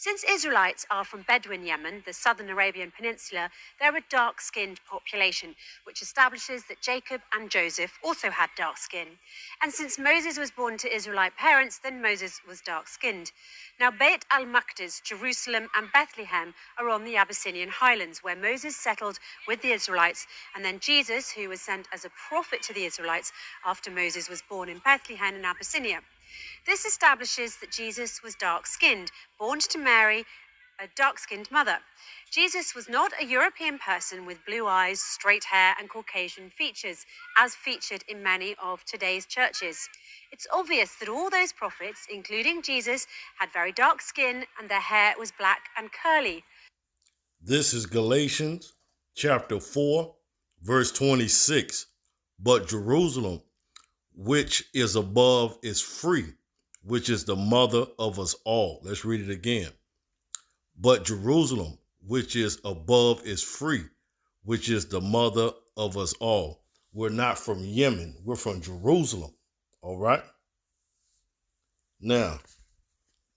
Since Israelites are from Bedouin Yemen, the southern Arabian Peninsula, they're a dark-skinned population, which establishes that Jacob and Joseph also had dark skin. And since Moses was born to Israelite parents, then Moses was dark-skinned. Now, Beit al-Maqdis, Jerusalem, and Bethlehem are on the Abyssinian highlands, where Moses settled with the Israelites, and then Jesus, who was sent as a prophet to the Israelites after Moses was born in Bethlehem in Abyssinia. This establishes that Jesus was dark-skinned, born to Mary, a dark-skinned mother. Jesus was not a European person with blue eyes, straight hair, and Caucasian features, as featured in many of today's churches. It's obvious that all those prophets, including Jesus, had very dark skin and their hair was black and curly. This is Galatians chapter 4, verse 26. But Jerusalem, which is above, is free, which is the mother of us all. Let's read it again. But Jerusalem, which is above, is free, which is the mother of us all. We're not from Yemen. We're from Jerusalem. All right. Now,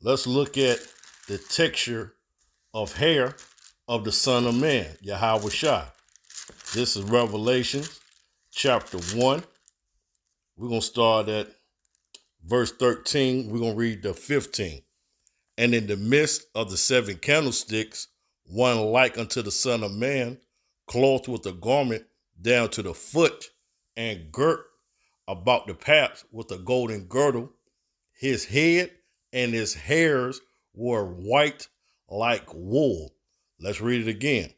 let's look at the texture of hair of the Son of Man, Yahweh Shai. This is Revelation chapter 1. We're going to start at verse 13. We're going to read the 15. And in the midst of the 7 candlesticks, one like unto the Son of Man, clothed with a garment down to the foot, and girt about the paps with a golden girdle. His head and his hairs were white like wool. Let's read it again.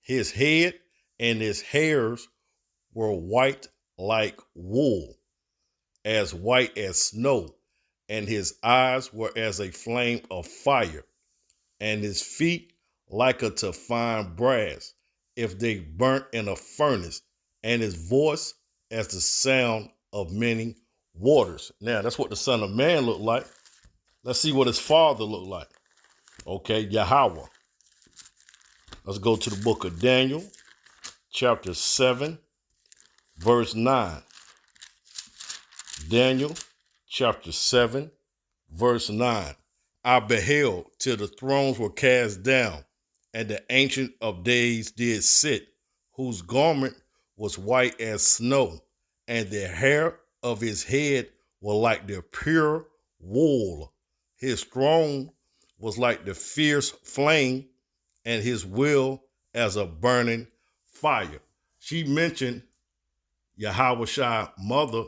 His head and his hairs were white like wool, as white as snow, and his eyes were as a flame of fire, and his feet like unto fine brass, if they burnt in a furnace, and his voice as the sound of many waters. Now, that's what the Son of Man looked like. Let's see what his father looked like. Okay, Yahweh. Let's go to the book of Daniel, chapter 7, verse 9. Daniel, chapter 7, verse 9. I beheld till the thrones were cast down, and the Ancient of Days did sit, whose garment was white as snow, and the hair of his head were like the pure wool. His throne was like the fierce flame, and his will as a burning fire. She mentioned Yahweh Shai's mother,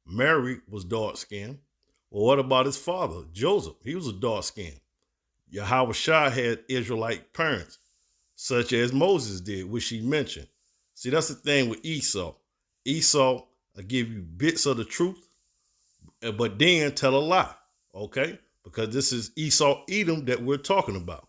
Mary, was dark-skinned. Well, what about his father, Joseph? He was a dark-skinned. Yahweh Shai had Israelite parents, such as Moses did, which she mentioned. See, that's the thing with Esau. Esau will give you bits of the truth, but then tell a lie, okay? Because this is Esau Edom that we're talking about.